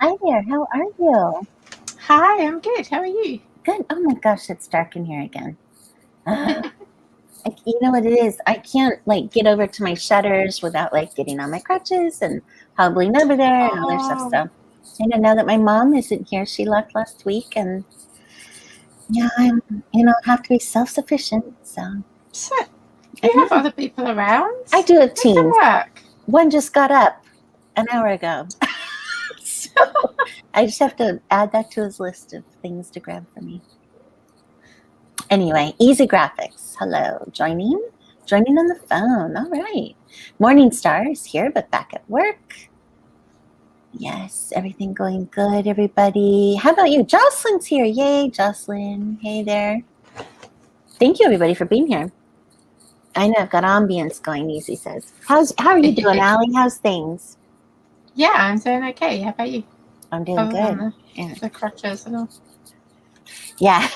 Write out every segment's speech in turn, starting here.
Hi there, how are you? Hi, I'm good. How are you? Good. Oh my gosh, it's dark in here again. You know what it is? I can't get over to my shutters without getting on my crutches and hobbling over there and all their stuff. So I know that my mom isn't here. She left last week, and yeah, I'm have to be self-sufficient. So You have other people around? I do have teens. Work. One just got up an hour ago. So I just have to add that to his list of things to grab for me. Anyway, Easy Graphics. Hello. Joining on the phone. All right. Morning Star is here, but back at work. Yes, everything going good, everybody. How about you? Jocelyn's here. Yay, Jocelyn. Hey there. Thank you, everybody, for being here. I know I've got ambience going, Easy says. How are you doing, Allie? How's things? Yeah, I'm doing okay. How about you? I'm doing good. The crutches and all. Yeah.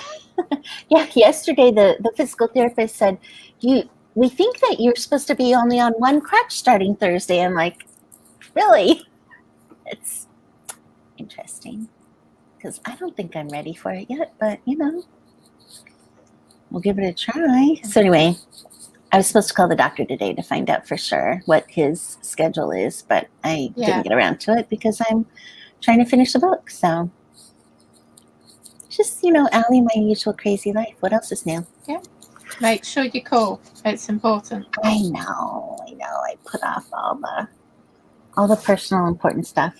Yeah, yesterday the physical therapist said, we think that you're supposed to be only on one crutch starting Thursday. I'm like, really? It's interesting because I don't think I'm ready for it yet, but we'll give it a try. So anyway, I was supposed to call the doctor today to find out for sure what his schedule is, but I didn't get around to it because I'm trying to finish the book. So just, Allie, my usual crazy life. What else is new? Yeah. Make sure you call. It's important. I know. I put off all the personal important stuff.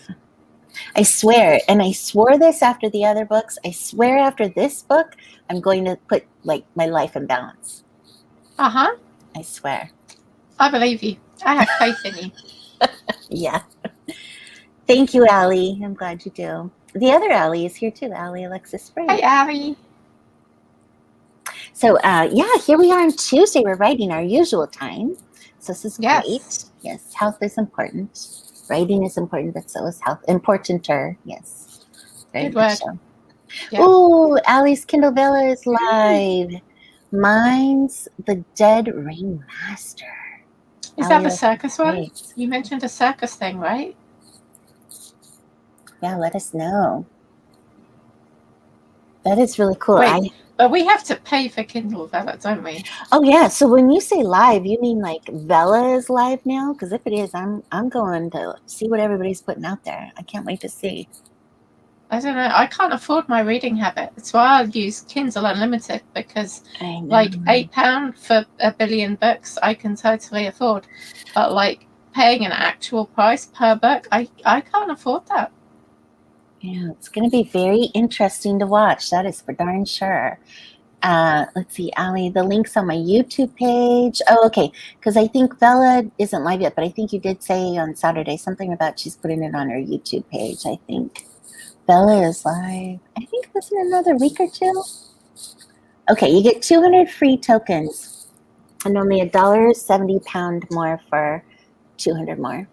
I swear, and I swore this after the other books, I swear after this book, I'm going to put my life in balance. Uh-huh. I swear. I believe you. I have faith in you. Yeah. Thank you, Allie. I'm glad you do. The other Allie is here too, Allie Alexis Spray. Hey, Allie. So, here we are on Tuesday. We're writing our usual time. So this is great. Yes, health is important. Writing is important, but so is health. Importanter, yes. Very good word. So. Yeah. Oh, Allie's Kindle Vella is live. Mine's The Dead Ringmaster. Is that the circus one? You mentioned a circus thing, right? Yeah, let us know. That is really cool. Wait, but we have to pay for Kindle Vella, don't we? Oh yeah. So when you say live, you mean Vella is live now? Because if it is, I'm going to see what everybody's putting out there. I can't wait to see. I don't know. I can't afford my reading habit. That's why I'll use Kindle Unlimited because £8 for 1 billion books I can totally afford. But paying an actual price per book, I can't afford that. Yeah, it's going to be very interesting to watch. That is for darn sure. Let's see, Allie, the link's on my YouTube page. Oh, okay, because I think Bella isn't live yet, but I think you did say on Saturday something about she's putting it on her YouTube page, I think. Bella is live. I think it was in another week or two. Okay, you get 200 free tokens and only £1.70 more for 200 more.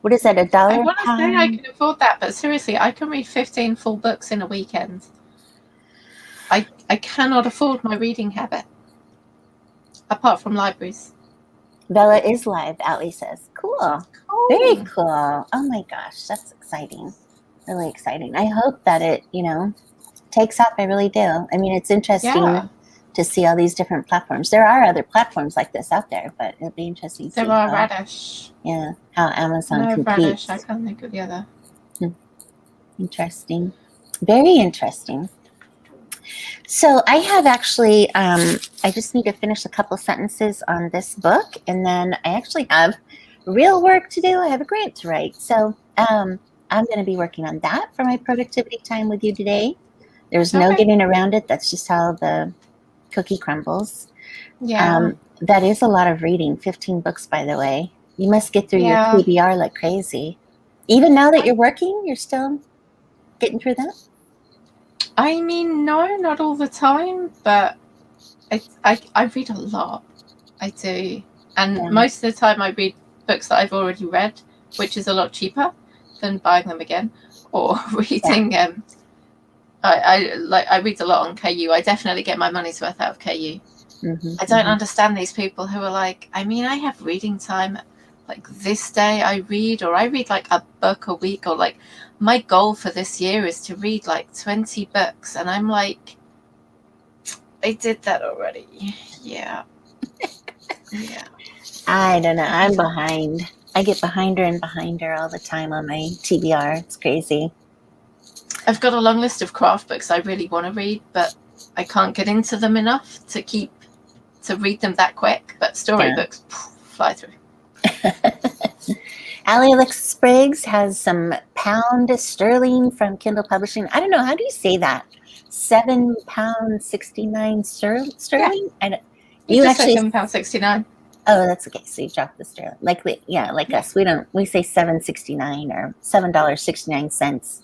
What is that, $1? I want to say I can afford that, but seriously, I can read 15 full books in a weekend. I cannot afford my reading habit, apart from libraries. Bella is live, Allie says. Cool. Very cool. Oh my gosh, that's exciting. Really exciting. I hope that it, takes off. I really do. I mean, it's interesting to see all these different platforms. There are other platforms like this out there, but it'll be interesting to see. There are Radish. Yeah, how Amazon competes. Radish. I can't think of the other. Interesting. Very interesting. So I have actually, I just need to finish a couple sentences on this book, and then I actually have real work to do. I have a grant to write. So I'm going to be working on that for my productivity time with you today. There's no getting around it. That's just how the cookie crumbles. Yeah. That is a lot of reading. 15 books, by the way. You must get through Yeah. your TBR like crazy. Even now that you're working, you're still getting through that? I mean, no, not all the time, but I read a lot. I do. And most of the time I read books that I've already read, which is a lot cheaper than buying them again. Or reading I read a lot on KU. I definitely get my money's worth out of KU. I don't understand these people who are like, I mean, I have reading time. Like this day I read, or I read like a book a week, or like my goal for this year is to read like 20 books. And I'm like, I did that already. Yeah. Yeah. I don't know. I'm behind. I get behinder and behinder all the time on my TBR. It's crazy. I've got a long list of craft books I really want to read, but I can't get into them enough to read them that quick. But storybooks fly through. Allie Alexis Spriggs has some pound sterling from Kindle Publishing. I don't know. How do you say that? £7.69 sterling? Yeah. You just actually say £7.69. Oh, that's okay. So you dropped the sterling. Like us. We say $7.69 or $7.69.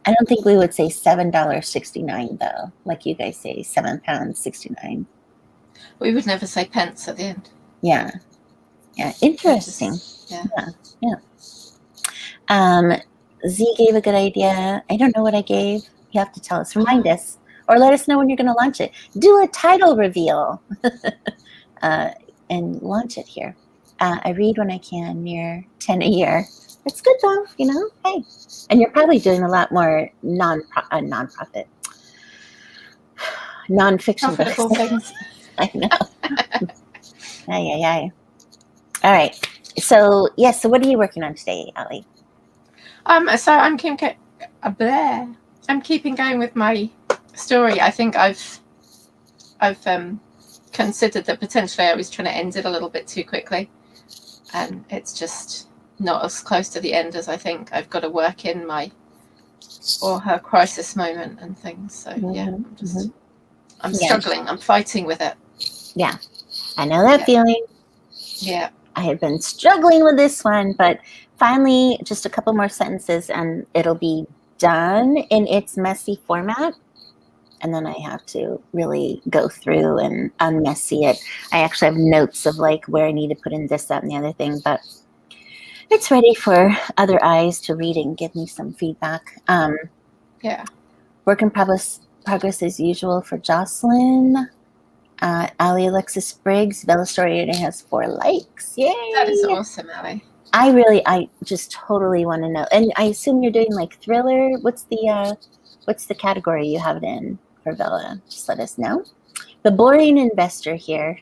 I don't think we would say $7.69 though, like you guys say £7.69. We would never say pence at the end. Yeah. Interesting. Z gave a good idea. I don't know what I gave. You have to tell us. Remind us, or let us know when you're going to launch it. Do a title reveal and launch it here. I read when I can, near 10 a year. It's good though, Hey, and you're probably doing a lot more nonprofit, nonfiction profitable things. I know. Aye. All right. So yes. So what are you working on today, Allie? So I'm keeping going with my story. I think I've considered that potentially I was trying to end it a little bit too quickly, and it's just not as close to the end as I think. I've got to work in her crisis moment and things. So I'm struggling. I'm fighting with it. Yeah, I know that feeling. Yeah, I have been struggling with this one, but finally, just a couple more sentences, and it'll be done in its messy format. And then I have to really go through and unmessy it. I actually have notes of like where I need to put in this, that, and the other thing, but it's ready for other eyes to read and give me some feedback. Work in progress as usual for Jocelyn. Allie Alexis Spriggs, Bella Story, and it has 4 likes. Yay! That is awesome, Allie. I just totally want to know. And I assume you're doing like thriller. What's the category you have it in for Bella? Just let us know. The boring investor here.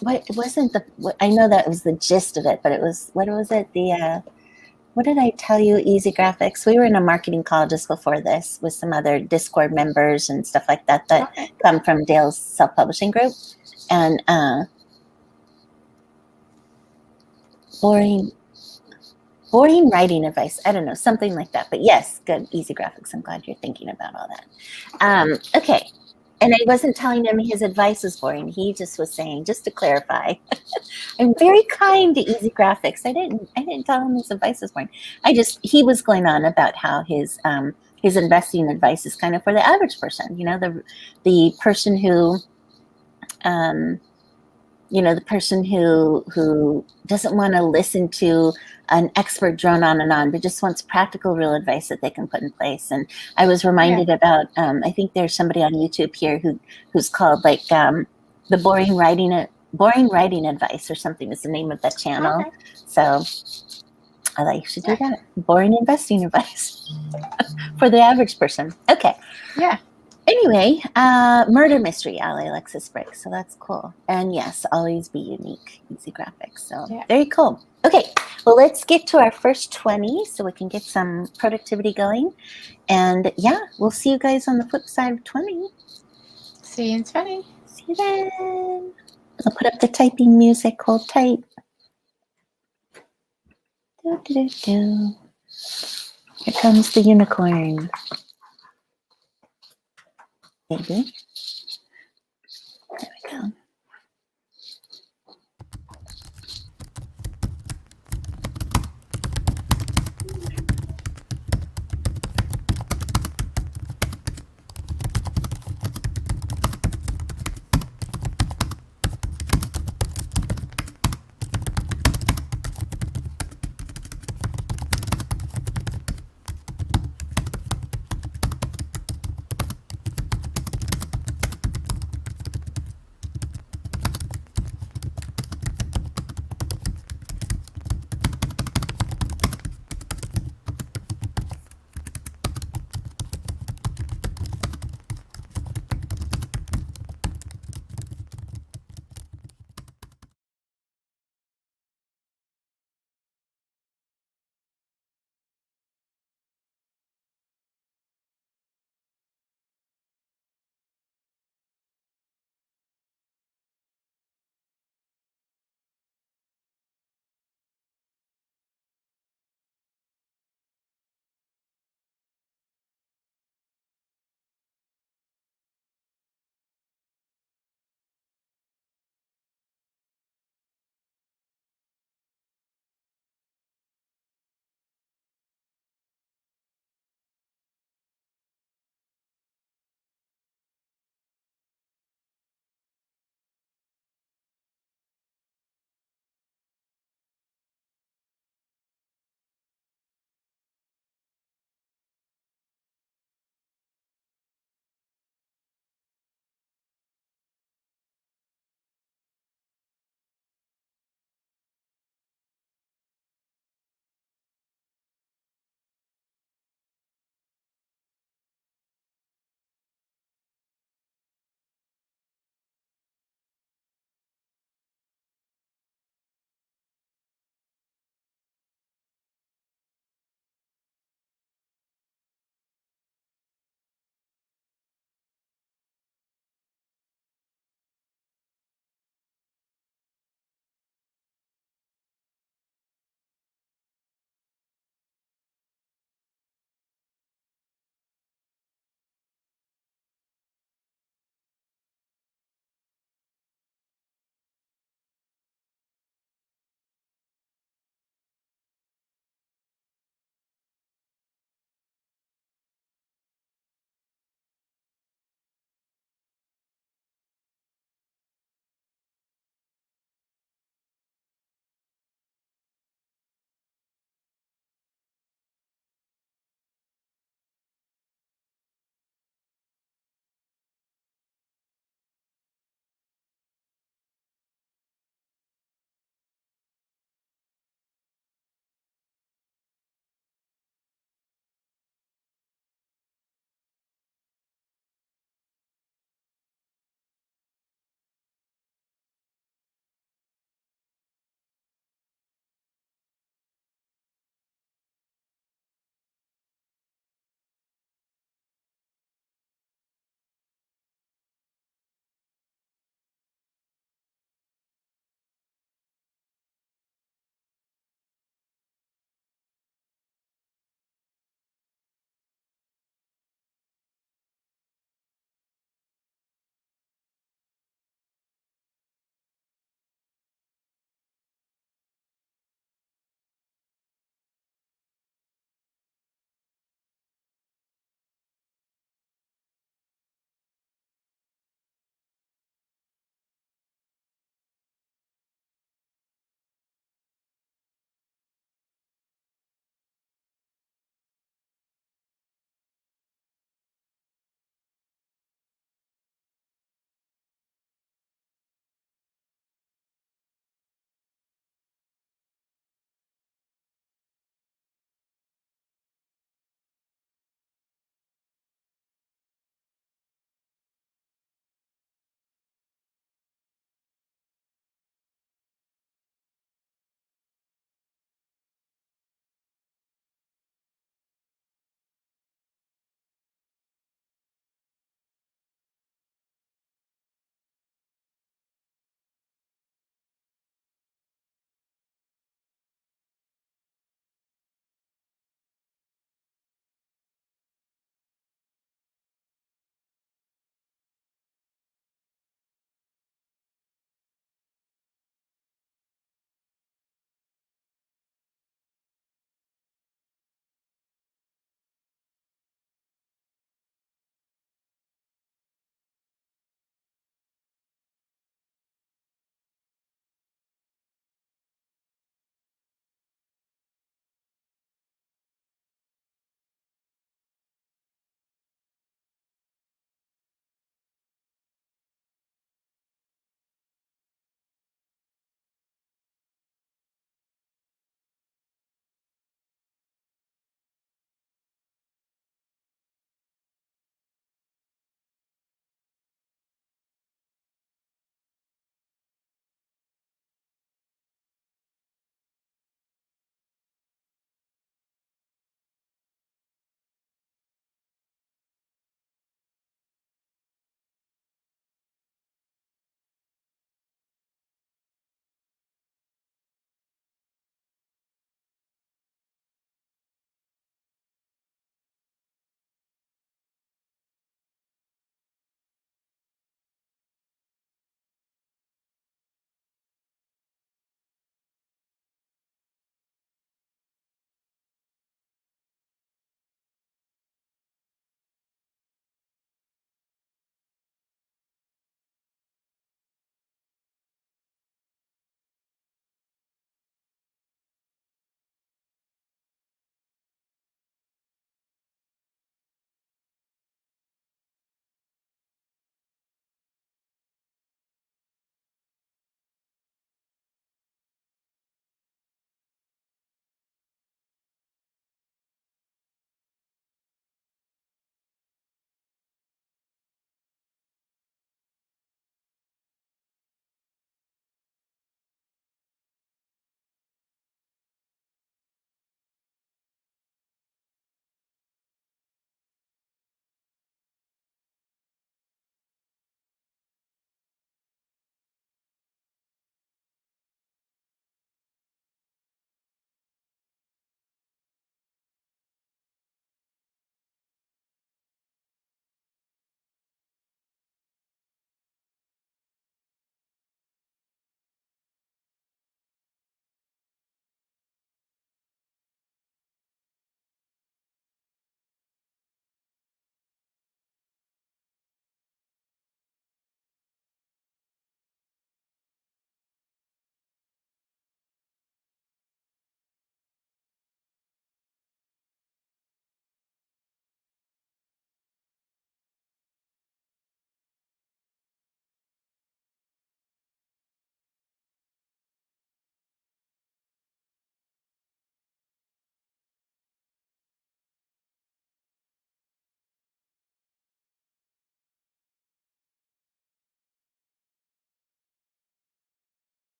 What wasn't I know that was the gist of it, but it was, what was it? What did I tell you? Easy Graphics. We were in a marketing call just before this with some other Discord members and stuff like that come from Dale's self-publishing group. And boring writing advice. I don't know, something like that. But yes, good. Easy Graphics. I'm glad you're thinking about all that. Okay. And I wasn't telling him his advice was boring. He just was saying, just to clarify, I'm very kind to Easy Graphics. I didn't tell him his advice was boring. He was going on about how his investing advice is kind of for the average person, the person who, the person who doesn't want to listen to an expert drone on and on, but just wants practical, real advice that they can put in place. And I was reminded about, I think there's somebody on YouTube here who's called like the boring writing advice or something is the name of that channel. Okay. So I thought you should do that. Boring investing advice for the average person. Okay. Yeah. Anyway, murder mystery, Allie Alexis Spriggs. So that's cool. And yes, always be unique. Easy Graphics. So very cool. Okay, well, let's get to our first 20 so we can get some productivity going. And we'll see you guys on the flip side of 20. See you in 20. See you then. I'll put up the typing music. Hold tight. Here comes the unicorn. Baby. There we go.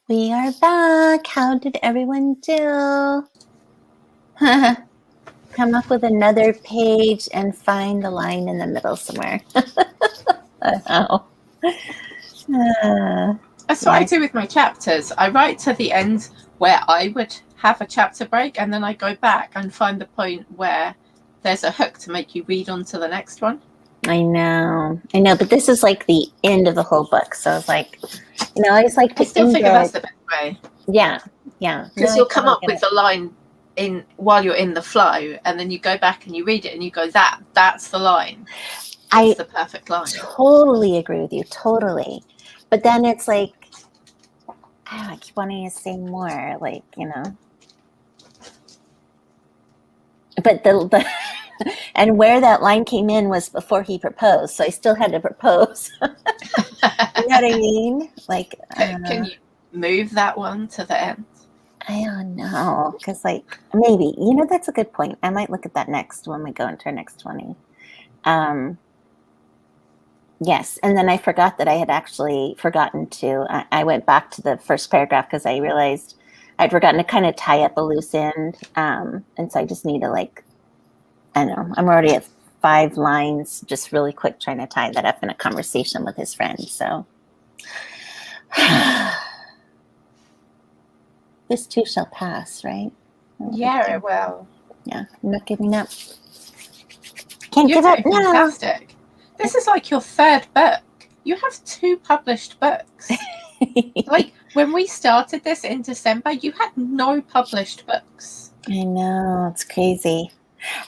We are back. How did everyone do? Come up with another page and find the line in the middle somewhere. Oh. That's what I do with my chapters. I write to the end where I would have a chapter break, and then I go back and find the point where there's a hook to make you read on to the next one. I know, but this is like the end of the whole book, so it's like, I just like to still think that's the best way. Yeah, because you'll come up with the line in while you're in the flow, and then you go back and you read it, and you go, that's the line. That's the perfect line. Totally agree with you, totally. But then it's like, I keep wanting to say more, like, But the and where that line came in was before he proposed, so I still had to propose. You know what I mean? Like, can you move that one to the end? I don't know, because maybe that's a good point. I might look at that next when we go into our next 20. Yes, and then I forgot that I had actually forgotten to. I went back to the first paragraph because I realized I'd forgotten to kind of tie up a loose end, and so I just need to I don't know. I'm already at 5 lines, just really quick trying to tie that up in a conversation with his friend. So this too shall pass, right? Yeah, it will. Yeah, I'm not giving up. Can't You're give up. doing fantastic. This is like your 3rd book. You have 2 published books. Like when we started this in December, you had no published books. I know, it's crazy.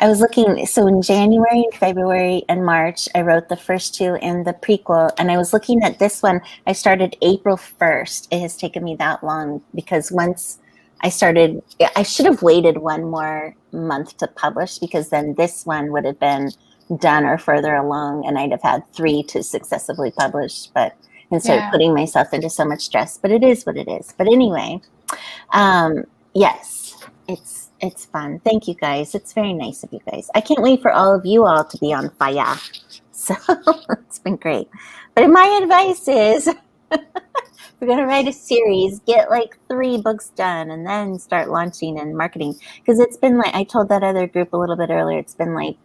I was looking, so in January, February, and March, I wrote the first 2 in the prequel, and I was looking at this one. I started April 1st. It has taken me that long because once I started, I should have waited 1 more month to publish, because then this one would have been done or further along, and I'd have had 3 to successively publish, but instead of putting myself into so much stress. But it is what it is. But anyway, yes, it's fun. Thank you guys. It's very nice of you guys. I can't wait for all of you all to be on fire. So it's been great. But my advice is, we're going to write a series, get 3 books done, and then start launching and marketing. Because it's been I told that other group a little bit earlier, it's been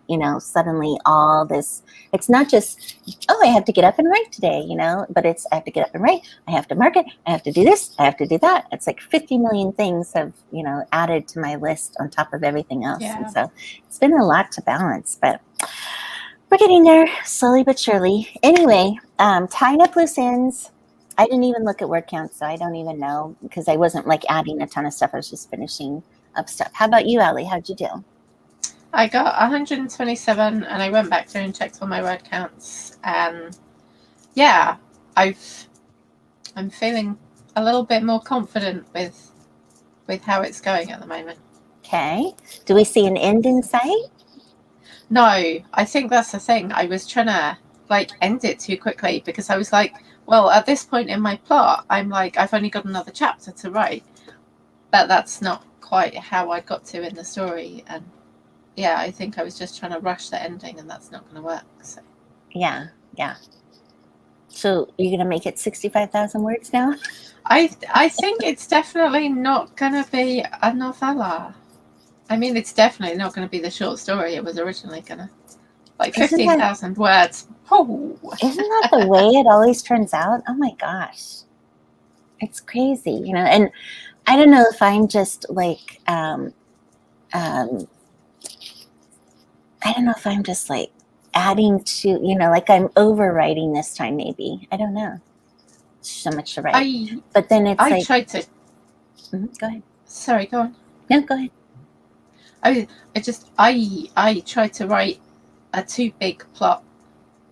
suddenly all this, it's not just, I have to get up and write today, but it's, I have to get up and write, I have to market, I have to do this, I have to do that. It's 50 million things have, added to my list on top of everything else. Yeah. And so it's been a lot to balance, but we're getting there slowly but surely. Anyway, tying up loose ends. I didn't even look at word count, so I don't even know, because I wasn't adding a ton of stuff. I was just finishing up stuff. How about you, Allie? How'd you do? I got 127, and I went back through and checked all my word counts. And yeah, I'm feeling a little bit more confident with how it's going at the moment. Okay. Do we see an end in sight? No, I think that's the thing. I was trying to end it too quickly, because I was well, at this point in my plot, I'm I've only got another chapter to write. But that's not quite how I got to in the story. And yeah, I think I was just trying to rush the ending, and that's not going to work. So. Yeah. So you're going to make it 65,000 words now? I think it's definitely not going to be a novella. I mean, it's definitely not going to be the short story it was originally going to. 15,000 words. Oh. Isn't that the way it always turns out? Oh my gosh. It's crazy, and I don't know if I'm just I don't know if I'm just adding to, I'm overwriting this time, maybe. I don't know. So much to write. But then it's I tried to. Go ahead. Sorry, go on. No, go ahead. I tried to write a too big plot.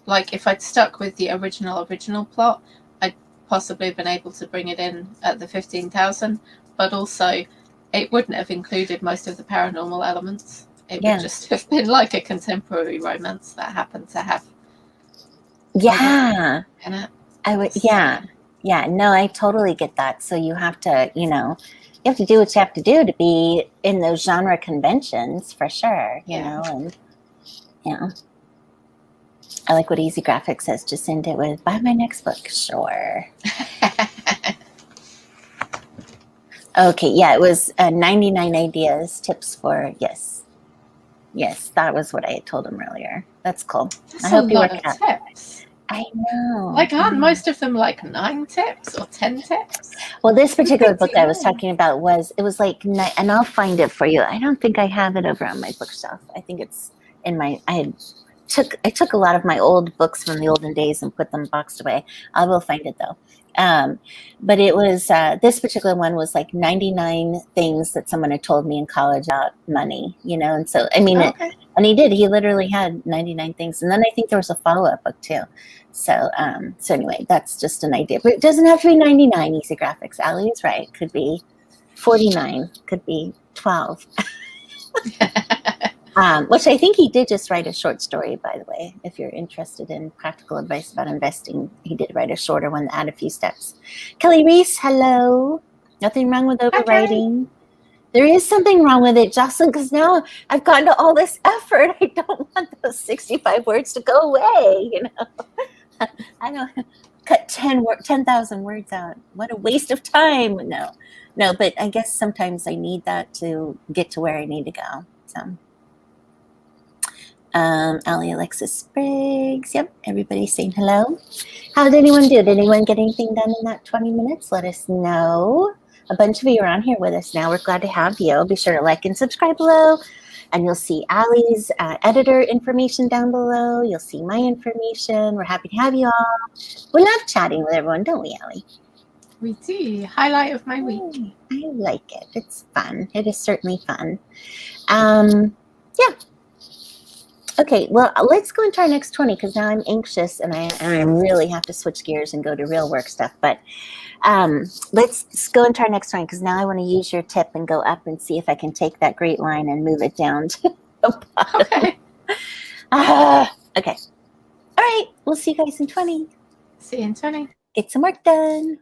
If I'd stuck with the original plot, I'd possibly been able to bring it in at the 15,000, but also it wouldn't have included most of the paranormal elements. It would just have been a contemporary romance that happened to have in it. I would, no, I totally get that. So you have to, you have to do what you have to do to be in those genre conventions, for sure, you know, and I like what Easy Graphics says, just end it with, buy my next book. Sure. Okay, yeah, it was 99 ideas, tips for, yes. Yes, that was what I had told him earlier. That's cool. That's I a hope you lot work of out. tips. I know. Like, aren't most of them like 9 tips or 10 tips? Well, this particular Who book picked I was 9? talking about it was like, and I'll find it for you. I don't think I have it over on my bookshelf. I think it's in I took a lot of my old books from the olden days and put them boxed away. I will find it though. But it was, this particular one was like 99 things that someone had told me in college about money, and so, I mean, Okay. and he literally had 99 things. And then I think there was a follow-up book too. So anyway, that's just an idea, but it doesn't have to be 99 easy graphics. Allie is right. Could be 49, could be 12. Which I think he did just write a short story, by the way. If you're interested in practical advice about investing, he did write a shorter one that had a few steps. Kelly Reese, hello. Nothing wrong with overwriting. There is something wrong with it, Jocelyn, because now I've gotten to all this effort. I don't want those 65 words to go away, I don't cut 10,000 words out. What a waste of time. No, but I guess sometimes I need that to get to where I need to go. So. Ali Alexis Spriggs. Yep, everybody's saying hello. How did anyone do? Did anyone get anything done in that 20 minutes? Let us know. A bunch of you are on here with us now. We're glad to have you. Be sure to like and subscribe below. And you'll see Allie's editor information down below. You'll see my information. We're happy to have you all. We love chatting with everyone, don't we, Allie? We do. Highlight of my week. I like it. It's fun. It is certainly fun. Yeah. Okay, well, let's go into our next 20 because now I'm anxious and I really have to switch gears and go to real work stuff. But let's go into our next 20 because now I want to use your tip and go up and see if I can take that great line and move it down to the bottom. Okay. Okay. All right. We'll see you guys in 20. See you in 20. Get some work done.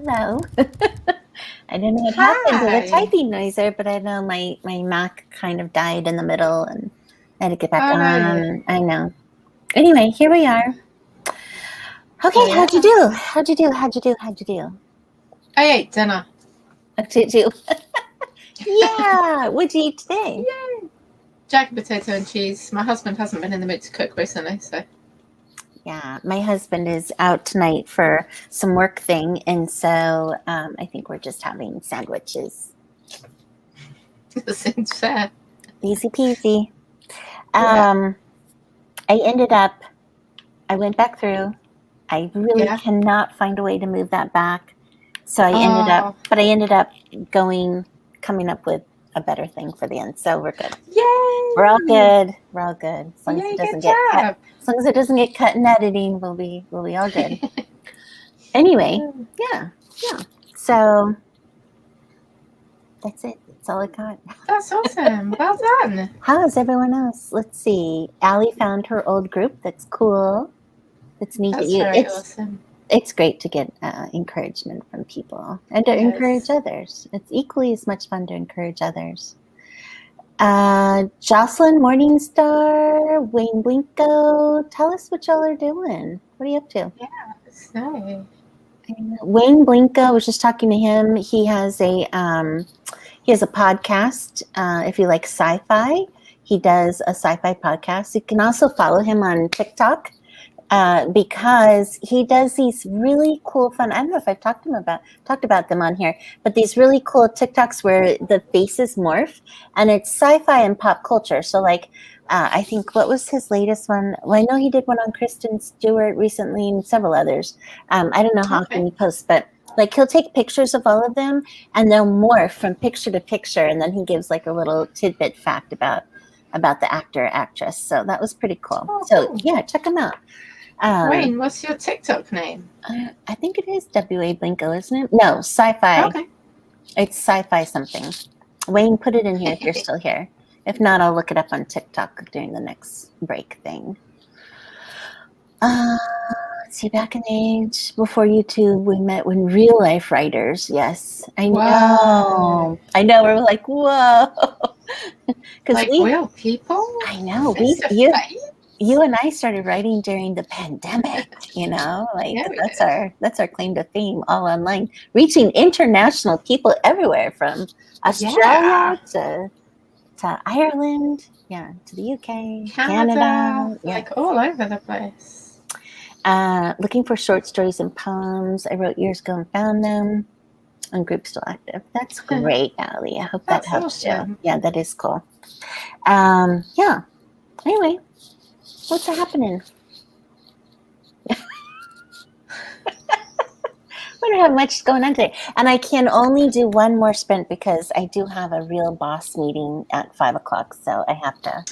Hello. I don't know what happened to the Hi. typing noise there, but I know my Mac kind of died in the middle and I had to get back Oh, no, on. yeah. I know. Anyway, here we are. Okay, how'd you do? How'd you do? I ate dinner. What did you? Yeah. What'd you eat today? Yay! Jack potato and cheese. My husband hasn't been in the mood to cook recently, so. Yeah, my husband is out tonight for some work thing, and so I think we're just having sandwiches. Seems fair. Easy peasy. Yeah. I went back through. I really cannot find a way to move that back. So I ended up coming up with a better thing for the end. So we're good. Yay! We're all good. As long as it doesn't get cut. Job. As long as it doesn't get cut in editing, we'll be all good. Anyway, yeah. So that's it. That's all I got. That's awesome. Well done. How's everyone else? Let's see. Allie found her old group. That's cool. That's neat. That's very awesome. It's great to get encouragement from people and to encourage others. It's equally as much fun to encourage others. Jocelyn Morningstar, Wayne Blinko, tell us what y'all are doing. What are you up to? Yeah, so. Wayne Blinko, I was just talking to him. He has a podcast. If you like sci-fi, he does a sci-fi podcast. You can also follow him on TikTok. Because he does these really cool fun, I don't know if I've talked about them on here, but these really cool TikToks where the faces morph and it's sci-fi and pop culture. So like, I think, what was his latest one? Well, I know he did one on Kristen Stewart recently and several others. I don't know how often he posts, but like he'll take pictures of all of them and they'll morph from picture to picture. And then he gives like a little tidbit fact about the actor or actress. So that was pretty cool. So yeah, check them out. Wayne, what's your TikTok name? I think it is W.A. Blinko, isn't it? No, sci-fi. Okay. It's sci-fi something. Wayne, put it in here if you're still here. If not, I'll look it up on TikTok during the next break thing. Let's see, back in age, before YouTube, we met when real life writers. Yes, I know. Wow. I know. We're like, whoa. Like real people? I know. You and I started writing during the pandemic, that's our claim to fame, all online, reaching international people everywhere from Australia to Ireland, to the UK, Canada, like all over the place. Looking for short stories and poems I wrote years ago and found them. And group still active. That's great, Allie. I hope that helps you. Yeah, that is cool. Anyway. What's happening? We don't have much going on today. And I can only do one more sprint because I do have a real boss meeting at 5:00. So I have to.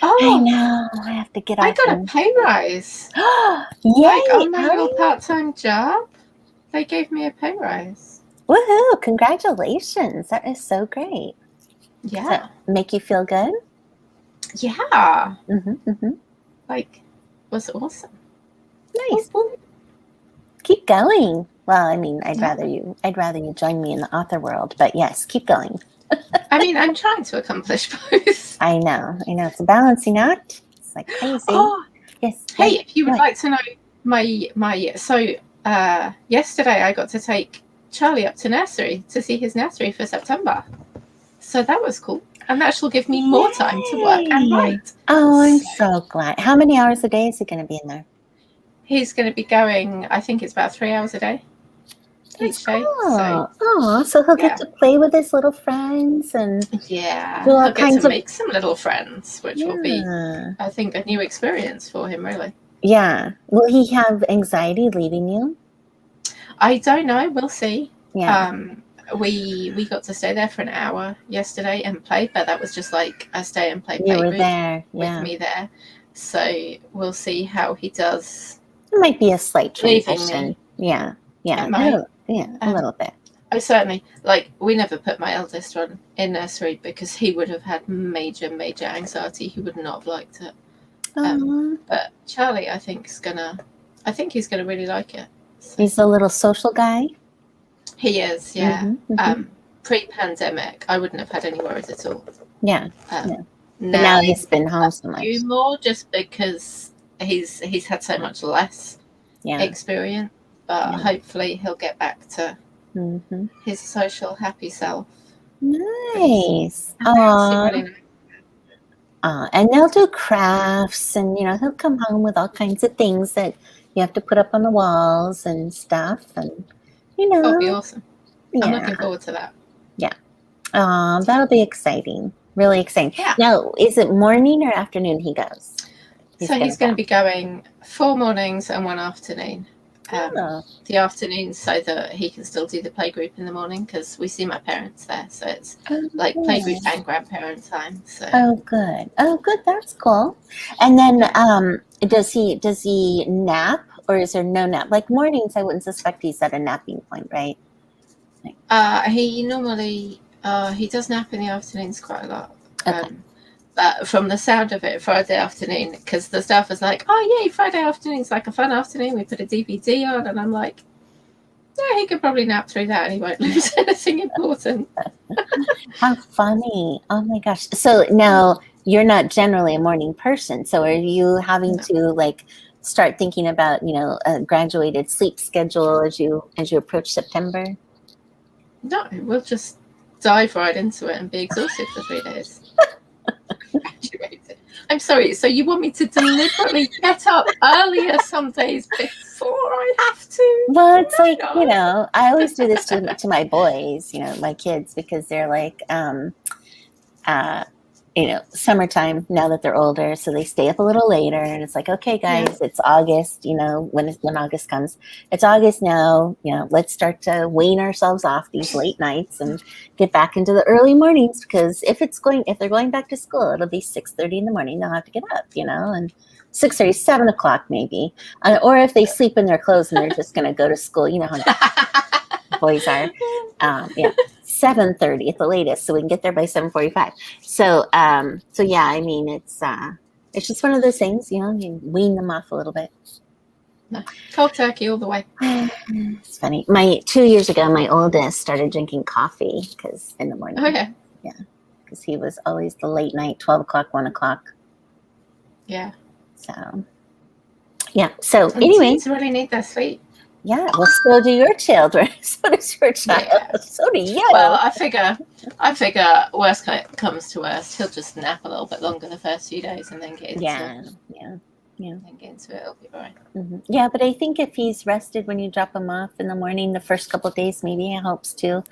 Oh, I know. I have to get off. I got a pay rise. Yay! Like on my little part-time job, they gave me a pay rise. Woohoo! Congratulations. That is so great. Yeah. Does that make you feel good? Yeah. Mm-hmm. Like, was awesome. Nice. Keep going. Well, I mean, I'd rather you join me in the author world, but yes, keep going. I mean, I'm trying to accomplish both. I know. It's a balancing act. It's like crazy. Oh, yes. Hey, if you would like to know yesterday I got to take Charlie up to nursery to see his nursery for September. So that was cool. And that shall give me more time to work and write. Oh, I'm so glad. How many hours a day is he going to be in there? He's going to be going, I think it's about 3 hours a day. That's each day. So he'll get to play with his little friends and he'll get to make some little friends, which will be, I think, a new experience for him, really. Yeah. Will he have anxiety leaving you? I don't know. We'll see. Yeah. We got to stay there for an hour yesterday and play, but that was just like a stay and play you were there with me there. So we'll see how he does. It might be a slight transition. Yeah. A little bit. I certainly we never put my eldest one in nursery because he would have had major anxiety. He would not have liked it. But Charlie, I think he's gonna really like it. So. He's a little social guy. He is, yeah. Pre-pandemic, I wouldn't have had any worries at all. Yeah. But now he's been home so much. More just because he's had so much less experience. But hopefully he'll get back to his social happy self. Nice. And they'll do crafts, and he'll come home with all kinds of things that you have to put up on the walls and stuff, and that'll be awesome. I'm looking forward to that. Yeah. That'll be exciting. Really exciting. Yeah. Now, is it morning or afternoon he goes? He's going to be going 4 mornings and 1 afternoon. The afternoon, so that he can still do the playgroup in the morning, because we see my parents there, so it's like playgroup and grandparent time. So good. That's cool. And then does he nap, or is there no nap? Like mornings, I wouldn't suspect he's at a napping point, right? He normally he does nap in the afternoons quite a lot. Okay. But from the sound of it, Friday afternoon, because the staff was like, "Oh yay, Friday afternoon's like a fun afternoon. We put a DVD on," and I'm like, "Yeah, he could probably nap through that, and he won't lose anything important." How funny! Oh my gosh! So now you're not generally a morning person. So are you having to start thinking about a graduated sleep schedule as you approach September? No, we'll just dive right into it and be exhausted for 3 days. Graduated. I'm sorry. So you want me to deliberately get up earlier some days before I have to? Well, it's I always do this to my boys, my kids, because they're like, summertime now that they're older, so they stay up a little later, and it's like, okay, guys, it's August. When August comes, it's August now. Let's start to wean ourselves off these late nights and get back into the early mornings, because if they're going back to school, it'll be 6:30 in the morning. They'll have to get up, and 6:30, 7 o'clock maybe, or if they sleep in their clothes and they're just going to go to school. You know how boys are. 7:30 at the latest, so we can get there by 7:45. So yeah, I mean, it's just one of those things, you wean them off a little bit. No, cold turkey all the way. It's funny. 2 years ago, my oldest started drinking coffee because in the morning. Oh yeah. Yeah, because he was always the late night, 12 o'clock, 1 o'clock. Yeah. So yeah. So anyway, kids really need their sleep. Yeah, well, so do your children. So does your child. Yeah. So do you. Well, I figure worst comes to worst, he'll just nap a little bit longer the first few days and then get into it. Yeah. Then get into it, it'll be all right. Mm-hmm. Yeah, but I think if he's rested when you drop him off in the morning, the first couple of days, maybe it helps too.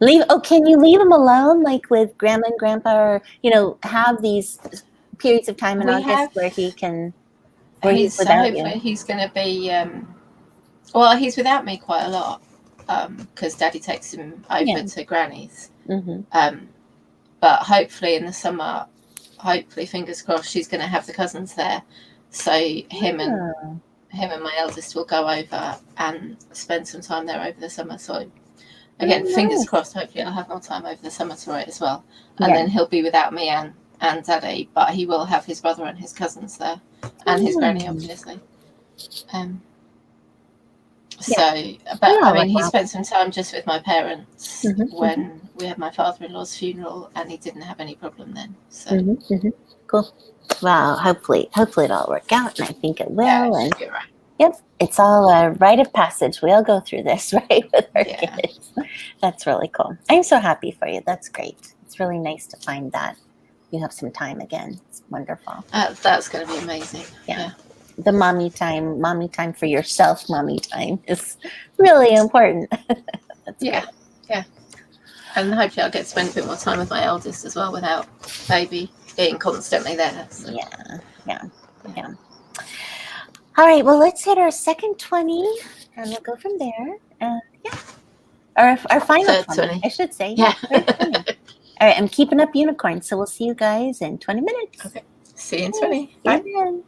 Can you leave him alone, like with grandma and grandpa, or have these periods of time in August where he can? He's without you. He's going to be. Well, he's without me quite a lot because Daddy takes him over to Granny's. Mm-hmm. But hopefully in the summer, fingers crossed, she's going to have the cousins there. So him and my eldest will go over and spend some time there over the summer. So again, fingers crossed, hopefully I'll have more time over the summer to write as well. And then he'll be without me and Daddy, but he will have his brother and his cousins there and his granny, obviously. He spent some time just with my parents when we had my father-in-law's funeral, and he didn't have any problem then. So cool. Well, hopefully it'll all work out, and I think it will. Yeah, and you're right. Yep, it's all a rite of passage. We all go through this, right, with our kids. That's really cool. I'm so happy for you. That's great. It's really nice to find that you have some time again. It's wonderful. That's going to be amazing. Yeah. The mommy time for yourself, mommy time is really important. That's great. Yeah. And hopefully I'll get to spend a bit more time with my eldest as well without baby being constantly there. So. Yeah. All right, well, let's hit our second 20 and we'll go from there. Our final 20, I should say. Yeah. All right, I'm keeping up unicorns, so we'll see you guys in 20 minutes. Okay. See you in 20. Bye.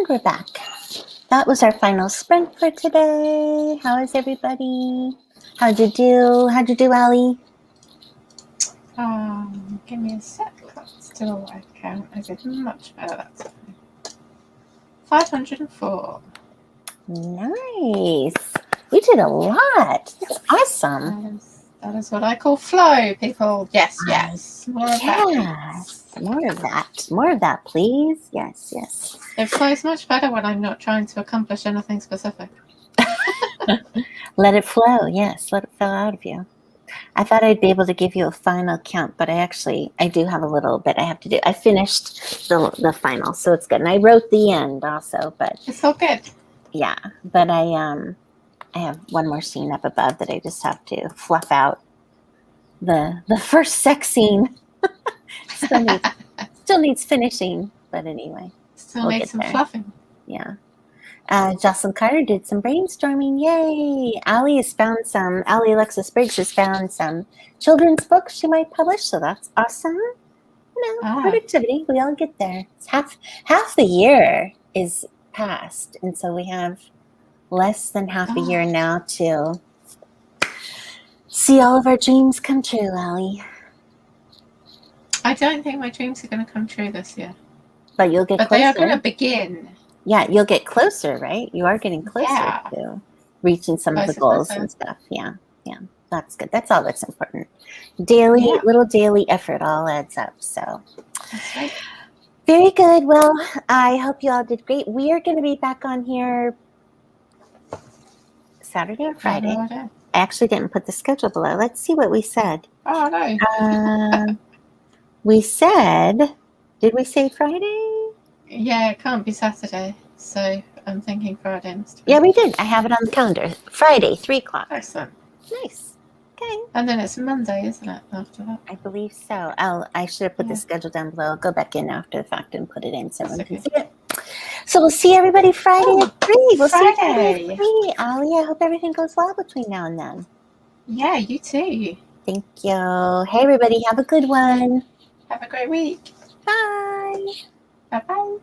we're back. That was our final sprint for today. How is everybody? How'd you do, Allie? Give me a sec. Let's do a wide count. I did much better that time. 504. Nice. We did a lot. That's awesome. That is what I call flow, people. Yes. More of that, please. More of that, please. Yes. It flows much better when I'm not trying to accomplish anything specific. Let it flow. Yes, let it flow out of you. I thought I'd be able to give you a final count, but I do have a little bit I have to do. I finished the final, so it's good. And I wrote the end also, but it's all good. Yeah, but I have one more scene up above that I just have to fluff out. The first sex scene still needs finishing, but anyway. Still needs some fluffing. Yeah. Jocelyn Carter did some brainstorming. Yay! Allie Alexis Briggs has found some children's books she might publish, so that's awesome. Productivity. We all get there. It's half the year is past, and so we have less than half a year now to see all of our dreams come true, Allie. I don't think my dreams are going to come true this year. But you'll get closer. But they are going to begin. Yeah, you'll get closer, right? You are getting closer to reaching some of the goals and stuff. Yeah. That's good. That's all that's important. Little daily effort all adds up. So that's right. Very good. Well, I hope you all did great. We are going to be back on here Saturday or Friday. I actually didn't put the schedule below. Let's see what we said. Oh, no. We said, did we say Friday? Yeah, it can't be Saturday. So I'm thinking Friday. Yeah, we did. I have it on the calendar. Friday, 3 o'clock. Excellent. Nice. Okay. And then it's Monday, isn't it, after that? I believe so. I should have put the schedule down below. I'll go back in after the fact and put it in so everyone can see it. So we'll see everybody Friday at 3. We'll see you Friday at 3. Allie, I hope everything goes well between now and then. Yeah, you too. Thank you. Hey, everybody. Have a good one. Have a great week. Bye. Bye-bye.